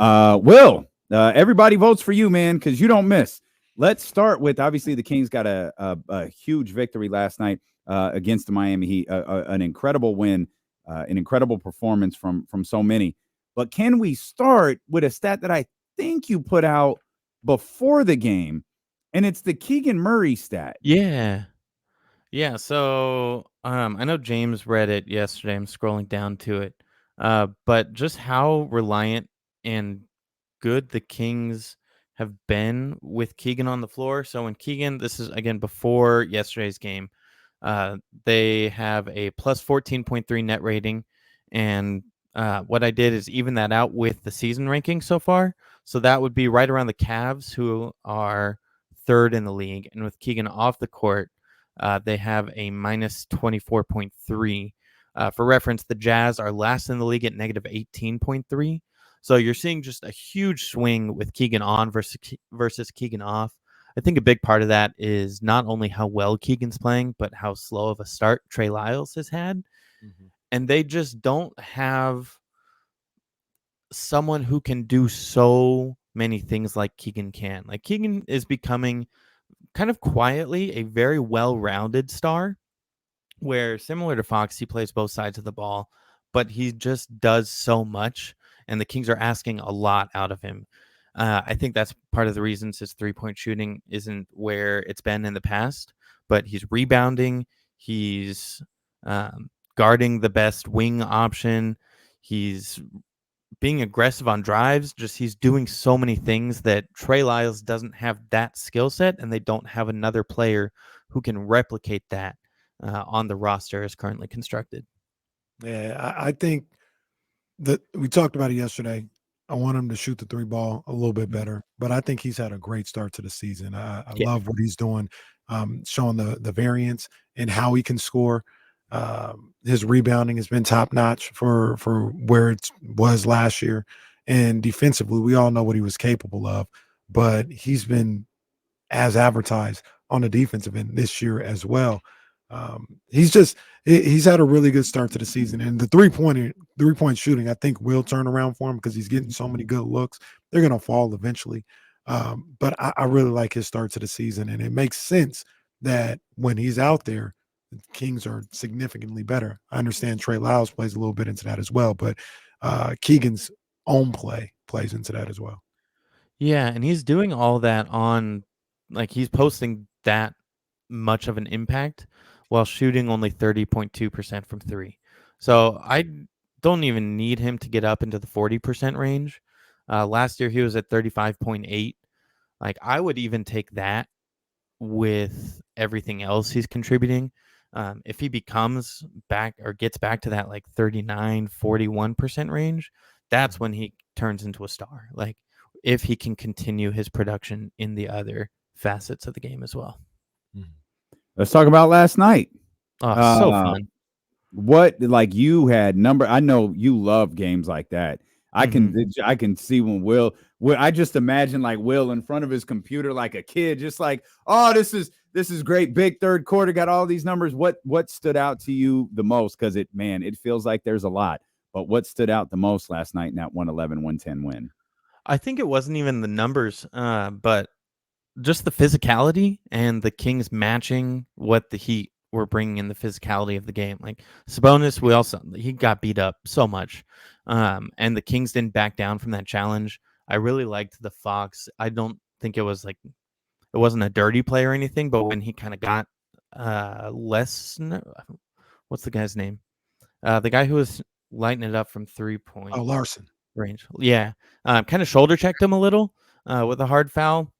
Will, everybody votes for you, man, because you don't miss. Let's start with, obviously, the Kings got a huge victory last night against the Miami Heat, an incredible win, an incredible performance from so many. But can we start with a stat that I think you put out before the game, and it's the Keegan Murray stat? Yeah. Yeah. So I know James read it yesterday. I'm scrolling down to it. But just how reliant and good the Kings have been with Keegan on the floor. So when Keegan, this is again before yesterday's game, uh, they have a plus 14.3 net rating. And what I did is even that out with the season ranking so far. So that would be right around the Cavs, who are third in the league. And with Keegan off the court, they have a minus 24.3. For reference, the Jazz are last in the league at negative 18.3. So you're seeing just a huge swing with Keegan on versus Keegan off. I think a big part of that is not only how well Keegan's playing, but how slow of a start Trey Lyles has had. Mm-hmm. And they just don't have someone who can do so many things like Keegan can. Like Keegan is becoming kind of quietly a very well-rounded star where, similar to Fox, he plays both sides of the ball, but he just does so much, and the Kings are asking a lot out of him. I think that's part of the reasons his three-point shooting isn't where it's been in the past, but he's rebounding, he's guarding the best wing option, he's being aggressive on drives. Just he's doing so many things that Trey Lyles doesn't have that skill set, and they don't have another player who can replicate that on the roster as currently constructed. Yeah, I think that we talked about it yesterday. I want him to shoot the three ball a little bit better, but I think he's had a great start to the season. I Yeah. love what he's doing, showing the variance and how he can score. His rebounding has been top notch for where it was last year, and defensively, we all know what he was capable of. But he's been as advertised on the defensive end this year as well. He's had a really good start to the season, and the 3-point shooting I think will turn around for him because he's getting so many good looks. They're gonna fall eventually, but I really like his start to the season, and it makes sense that when he's out there, the Kings are significantly better. I understand Trey Lyles plays a little bit into that as well, but Keegan's own play plays into that as well. Yeah, and he's doing all that on, like, he's posting that much of an impact while shooting only 30.2% from three. So I don't even need him to get up into the 40% range. Last year he was at 35.8. Like, I would even take that with everything else he's contributing. If he becomes back or gets back to that like 39-41% range, that's when he turns into a star. Like, if he can continue his production in the other facets of the game as well. Mhm. Let's talk about last night. Oh, so Uh, fun. what, like, you had number? I know you love games like that. Mhm. I can see when Will, I just imagine like Will in front of his computer like a kid, just like, oh, this is great. Big third quarter, got all these numbers. What stood out to you the most? Because it feels like there's a lot. But what stood out the most last night in that 111-110 win? I think it wasn't even the numbers, but just the physicality and the Kings matching what the Heat were bringing in the physicality of the game. Like Sabonis, he got beat up so much, and the Kings didn't back down from that challenge. I really liked the Fox. I don't think it wasn't a dirty play or anything, but when he kind of got less, what's the guy's name? The guy who was lighting it up from 3 point Oh, Larson. range. Yeah, kind of shoulder checked him a little with a hard foul,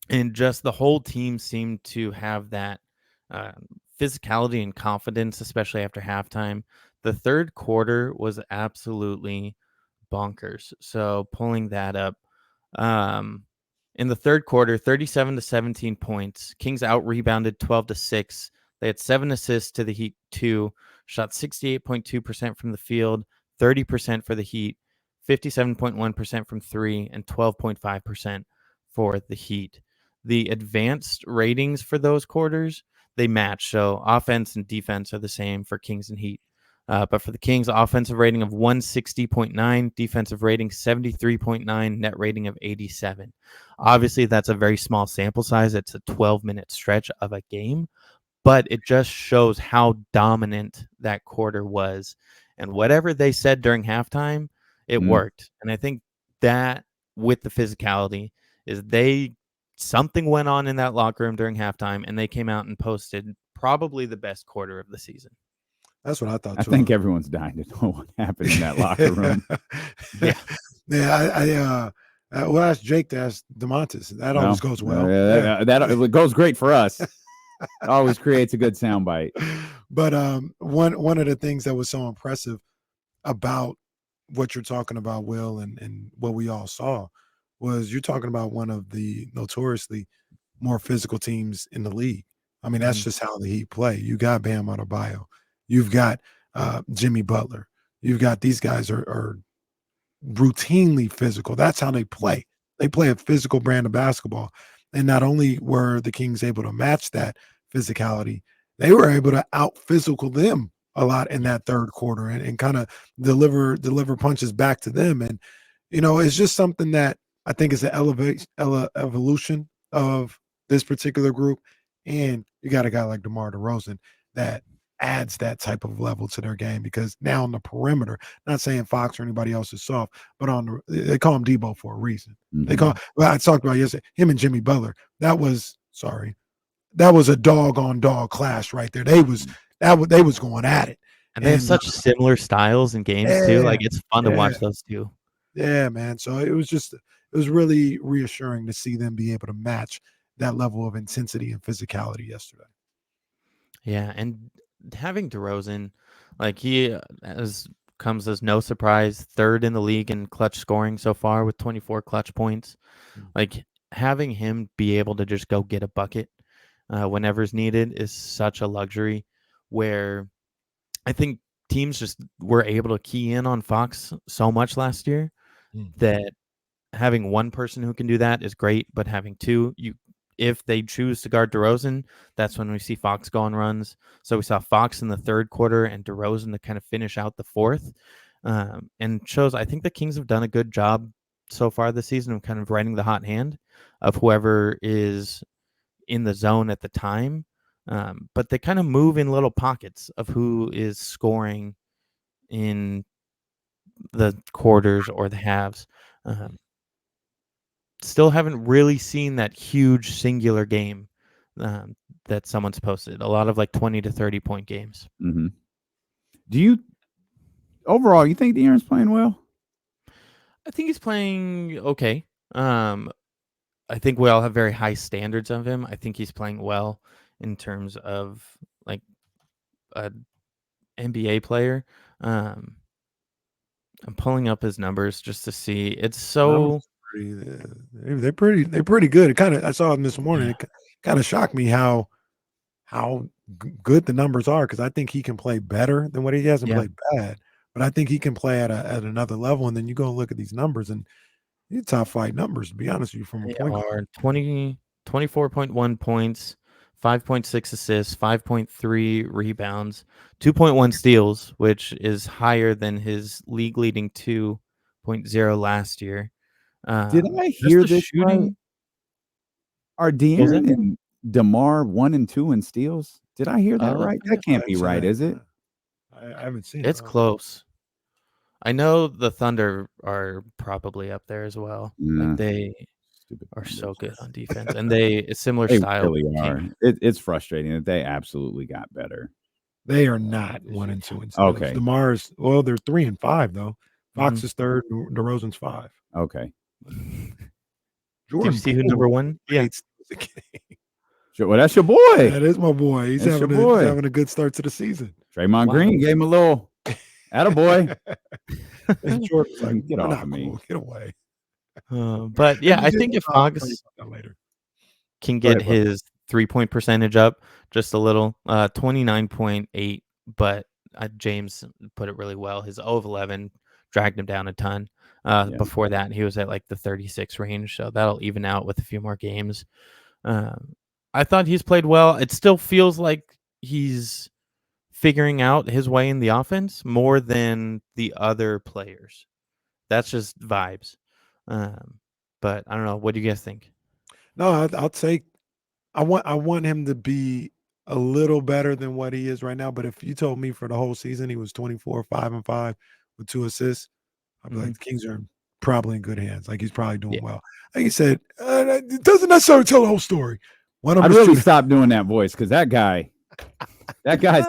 and just the whole team seemed to have that uh, physicality and confidence, especially after halftime. The third quarter was absolutely bonkers. So pulling that up, um, in the third quarter, 37-17 points. Kings out rebounded 12-6. They had 7 assists to the Heat 2. Shot 68.2% from the field, 30% for the Heat, 57.1% from three, and 12.5% for the Heat. The advanced ratings for those quarters, they match. So offense and defense are the same for Kings and Heat. But for the Kings, offensive rating of 160.9, defensive rating 73.9, net rating of 87. Obviously, that's a very small sample size. It's a 12-minute stretch of a game, but it just shows how dominant that quarter was. And whatever they said during halftime, it worked. And I think that with the physicality is something went on in that locker room during halftime, and they came out and posted probably the best quarter of the season. That's what I thought. I think everyone's dying to know what happened in that locker room. Yeah. We'll ask Jake to ask DeMontis. That always goes well. That goes great for us. It always creates a good soundbite. But one of the things that was so impressive about what you're talking about, Will, and what we all saw was you're talking about one of the notoriously more physical teams in the league. I mean, that's just how the Heat play. You got Bam Adebayo. You've got Jimmy Butler. You've got these guys are routinely physical. That's how they play. They play a physical brand of basketball. And not only were the Kings able to match that physicality, they were able to out-physical them a lot in that third quarter and kind of deliver punches back to them. And, it's just something that I think is an evolution of this particular group. And you got a guy like DeMar DeRozan that adds that type of level to their game, because now on the perimeter, not saying Fox or anybody else is soft, but they call him Debo for a reason. I talked about yesterday, him and Jimmy Butler. That was a dog on dog clash right there. They was going at it. And they have such similar styles in games too. Like, it's fun to watch those two. Yeah, man. So it was really reassuring to see them be able to match that level of intensity and physicality yesterday. Yeah, and having DeRozan, like, he comes as no surprise, third in the league in clutch scoring so far with 24 clutch points. Like, having him be able to just go get a bucket whenever's needed is such a luxury, where I think teams just were able to key in on Fox so much last year that having one person who can do that is great, but having two, if they choose to guard DeRozan, that's when we see Fox go on runs. So we saw Fox in the third quarter and DeRozan to kind of finish out the fourth. And shows, I think the Kings have done a good job so far this season of kind of riding the hot hand of whoever is in the zone at the time. But they kind of move in little pockets of who is scoring in the quarters or the halves. Still haven't really seen that huge singular game that someone's posted. A lot of like 20 to 30 point games. Mm-hmm. Do you overall, you think De'Aaron's playing well? I think he's playing okay. I think we all have very high standards of him. I think he's playing well in terms of like an NBA player. I'm pulling up his numbers just to see. It's so they're pretty good. I saw them this morning. It kind of shocked me how good the numbers are, because I think he can play better than what he hasn't played bad, but I think he can play at another level. And then you go and look at these numbers, and these top flight numbers, to be honest with you, from a point guard. 24.1 points, 5.6 assists, 5.3 rebounds, 2.1 steals, which is higher than his league leading 2.0 last year. Did I hear this shooting? Are De'Aaron and DeMar 1 and 2 in steals? Did I hear that right? That can't be right, is it? I haven't seen it. It's close. I know the Thunder are probably up there as well. Like, they are so good on defense, and it's similar style. They really are. It's frustrating that they absolutely got better. They are not 1 and 2 in steals. Okay. DeMar's, they're 3 and 5 though. Fox is third. DeRozan's 5. Okay. Jordan, did you see who number 1? Yeah. Sure, well, that's your boy. That is my boy. He's having a good start to the season. Draymond Green gave him a little attaboy. Jordan's like, get off of me. Cool. Get away. But yeah, I think if Fox can get his 3-point percentage up just a little, 29.8, but James put it really well. His 0 of 11 dragged him down a ton. Before that, he was at like the 36 range, so that'll even out with a few more games. I thought he's played well. It still feels like he's figuring out his way in the offense more than the other players. That's just vibes. But I don't know. What do you guys think? No, I'll take. I want him to be a little better than what he is right now. But if you told me for the whole season he was 24, 5-5 with 2 assists, I'd be like, the Kings are probably in good hands. Like he's probably doing Yeah. well. Like you said, it doesn't necessarily tell the whole story. One of I'd them is really shooting. stop doing that voice because that guy's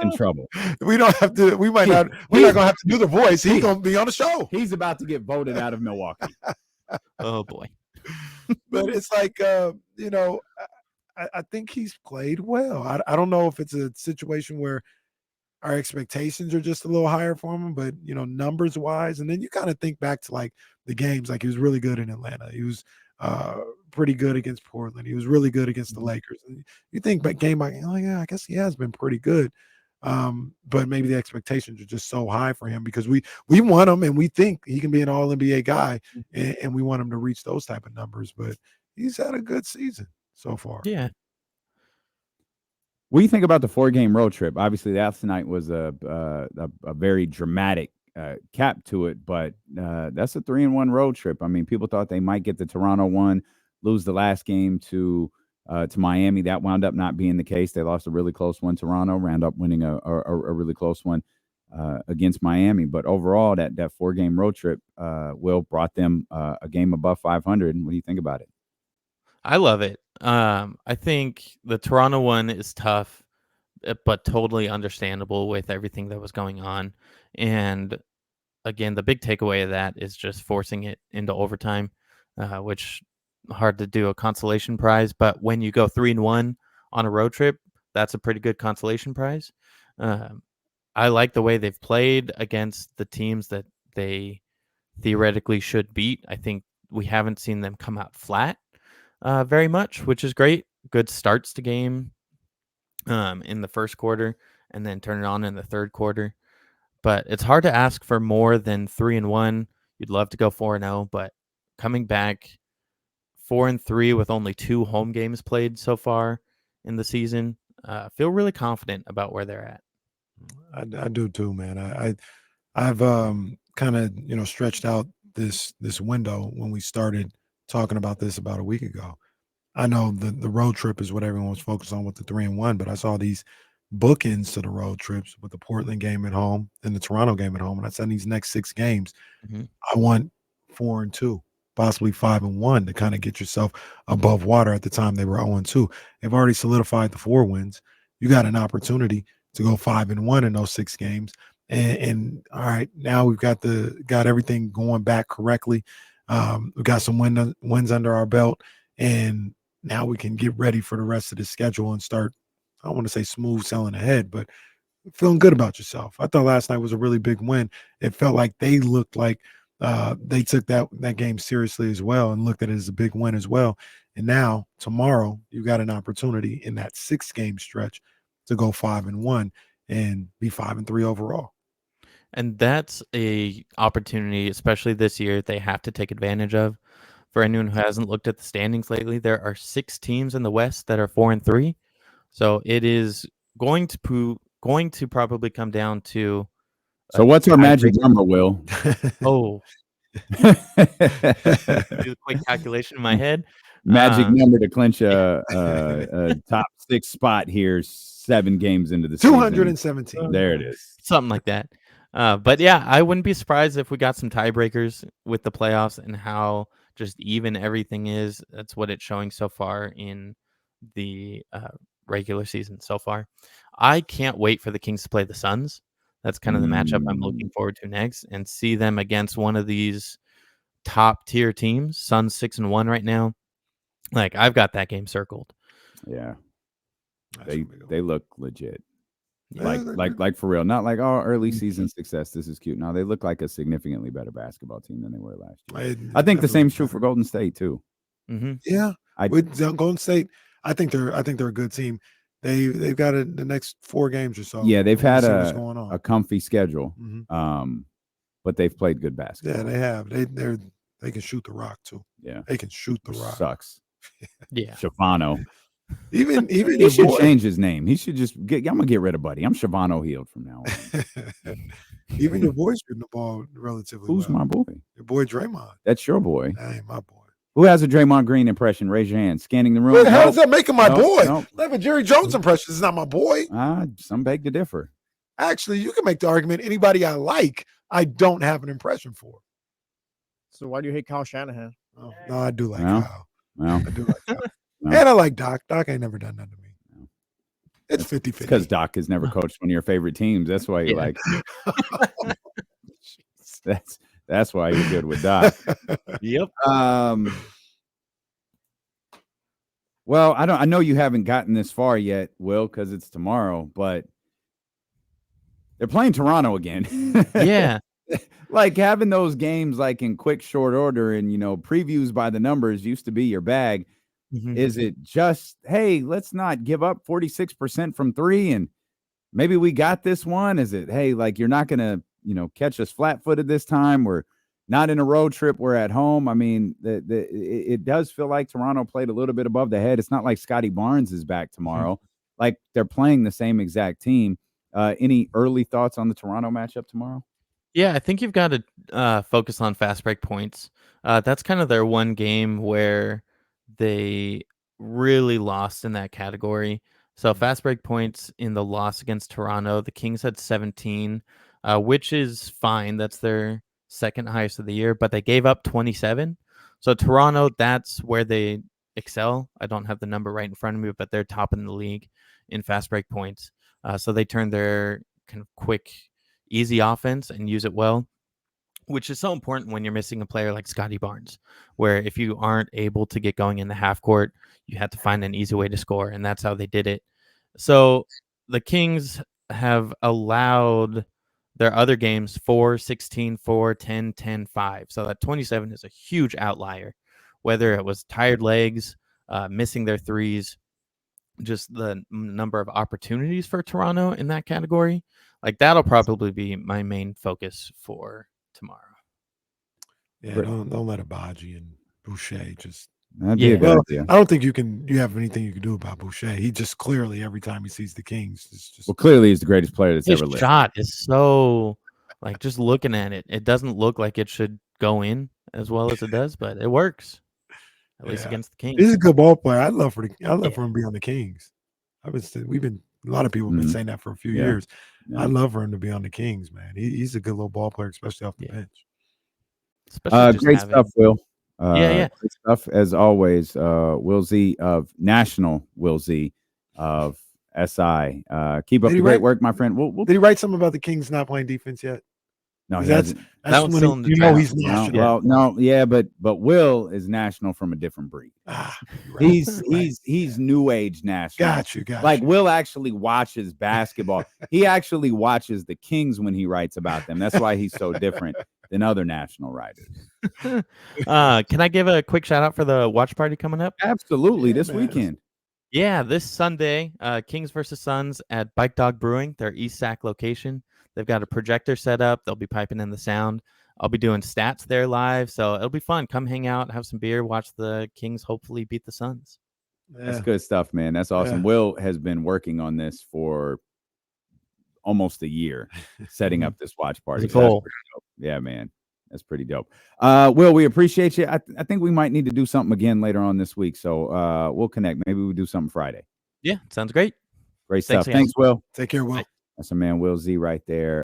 in trouble. We don't have to. We might not. We're not gonna have to do the voice. He's gonna be on the show. He's about to get voted out of Milwaukee. Oh boy. But it's like, you know, I think he's played well. I don't know if it's a situation where our expectations are just a little higher for him, but you know, numbers wise, and then you kind of think back to like the games, like he was really good in Atlanta. He was pretty good against Portland. He was really good against the Lakers. And you think back game by game, oh yeah, I guess he has been pretty good. But maybe the expectations are just so high for him because we want him and we think he can be an all NBA guy and we want him to reach those type of numbers. But he's had a good season so far. Yeah. What do you think about the 4-game road trip? Obviously, last night was a very dramatic cap to it, but that's a 3-1 road trip. I mean, people thought they might get the Toronto one, lose the last game to Miami. That wound up not being the case. They lost a really close one. Toronto wound up winning a really close one against Miami. But overall, that 4-game road trip, Will, brought them a game above 500. What do you think about it? I love it. I think the Toronto one is tough, but totally understandable with everything that was going on. And again, the big takeaway of that is just forcing it into overtime, which hard to do a consolation prize. But when you go 3-1 on a road trip, that's a pretty good consolation prize. I like the way they've played against the teams that they theoretically should beat. I think we haven't seen them come out flat very much, which is great. Good starts to game in the first quarter and then turn it on in the third quarter. But it's hard to ask for more than 3-1. You'd love to go 4-0, but coming back 4-3 with only 2 home games played so far in the season, feel really confident about where they're at. I do too, man. I've kind of stretched out this window when we started talking about this about a week ago. I know the road trip is what everyone was focused on with the 3-1, but I saw these bookends to the road trips with the Portland game at home and the Toronto game at home, and I said these next 6 games, I want 4-2, possibly 5-1 to kind of get yourself above water. At the time they were 0-2. They've already solidified the 4 wins. You got an opportunity to go 5-1 in those 6 games. And all right, now we've got everything going back correctly. We've got some wins under our belt, and now we can get ready for the rest of the schedule and start, I don't want to say smooth sailing ahead, but feeling good about yourself. I thought last night was a really big win. It felt like they looked like they took that game seriously as well and looked at it as a big win as well. And now tomorrow you've got an opportunity in that 6-game stretch to go 5-1 and be 5-3 overall. And that's a opportunity, especially this year, they have to take advantage of. For anyone who hasn't looked at the standings lately, there are 6 teams in the West that are 4-3. So it is going to probably come down to. So what's our magic number, Will? Oh, do the quick calculation in my head. Magic number to clinch a top 6 spot here 7 games into the season. 217. There it is. Something like that. But yeah, I wouldn't be surprised if we got some tiebreakers with the playoffs and how just even everything is. That's what it's showing so far in the regular season so far. I can't wait for the Kings to play the Suns. That's kind of the matchup I'm looking forward to next, and see them against one of these top tier teams. Suns 6-1 right now. Like, I've got that game circled. Yeah. They look legit. Yeah. Like for real. Not like, oh, early season success. This is cute. No, they look like a significantly better basketball team than they were last year. I think the same is true for Golden State too. Yeah. With Golden State, I think they're a good team. They've got the next 4 games or so. Yeah, they've had going on. a comfy schedule. But they've played good basketball. Yeah, they have. They can shoot the rock too. Yeah. They can shoot the rock. Sucks. Yeah. Shafano. Even He your should boy, change his name. He should just get. I'm gonna get rid of Buddy. I'm Siobhan O'Heald from now on. even your boy's shooting the ball relatively Who's well. my boy? Your boy Draymond. That's your boy. That ain't my boy. Who has a Draymond Green impression? Raise your hand. Scanning the room. What the hell does that make him my boy? Nope. I have a Jerry Jones impression. It's not my boy. Some beg to differ. Actually, you can make the argument anybody I like, I don't have an impression for. So why do you hate Kyle Shanahan? Oh, no, I do like Well, Kyle. Well, I do like Kyle. No. And I like Doc. Doc ain't never done nothing to me. No. It's 50-50. because Doc has never coached one of your favorite teams. That's why you like. That's why you're good with Doc. Yep. Well, I know you haven't gotten this far yet, Will, because it's tomorrow, but they're playing Toronto again. Yeah. Like having those games like in quick short order and previews by the numbers used to be your bag. Mhm. Is it just, hey, let's not give up 46% from three and maybe we got this one? Is it, hey, like you're not gonna catch us flat-footed this time? We're not in a road trip, we're at home. I mean, it does feel like Toronto played a little bit above the head. It's not like Scotty Barnes is back tomorrow. Like they're playing the same exact team. Any early thoughts on the Toronto matchup tomorrow? Yeah, I think you've got to focus on fast break points. That's kind of their one game where they really lost in that category. So fast break points in the loss against Toronto, the Kings had 17, which is fine. That's their second highest of the year, but they gave up 27. So Toronto, that's where they excel. I don't have the number right in front of me, but they're top in the league in fast break points. So they turn their kind of quick, easy offense and use it well, which is so important when you're missing a player like Scotty Barnes, where if you aren't able to get going in the half court, you have to find an easy way to score, and that's how they did it. So the Kings have allowed their other games 4, 16, 4, 10, 10, 5. So that 27 is a huge outlier, whether it was tired legs, missing their threes, just the number of opportunities for Toronto in that category. Like that'll probably be my main focus for tomorrow. Yeah, don't let Abaji and Boucher just. That'd be a good idea. I don't think you have anything you can do about Boucher. He just clearly every time he sees the Kings, it's just. Well, clearly he's the greatest player that's His ever lived. shot is so like just looking at it, it doesn't look like it should go in as well as it does, but it works. At least against the Kings. He's a good ball player. I'd love for him to be on the Kings. A lot of people have been saying that for a few years. Yeah. I'd love for him to be on the Kings, man. He's a good little ball player, especially off the bench. Great stuff, Will. Yeah. Great stuff as always. Will Z of National Will Z of SI. Keep up the great work, my friend. Did he write something about the Kings not playing defense yet? No, that's when he's national. But Will is national from a different breed. He's new age national. Got you. Like Will actually watches basketball. He actually watches the Kings when he writes about them. That's why he's so different than other national writers. Can I give a quick shout out for the watch party coming up? Absolutely, this weekend. Yeah, this Sunday, Kings versus Suns at Bike Dog Brewing, their East Sac location. They've got a projector set up. They'll be piping in the sound. I'll be doing stats there live, so it'll be fun. Come hang out, have some beer, watch the Kings hopefully beat the Suns. Yeah. That's good stuff, man. That's awesome. Yeah. Will has been working on this for almost a year, setting up this watch party. Cool. Yeah, man. That's pretty dope. Will, we appreciate you. I think we might need to do something again later on this week, so we'll connect. Maybe we'll do something Friday. Yeah, sounds great. Great stuff. Thanks, Will. Take care, Will. That's a man, Will Z, right there.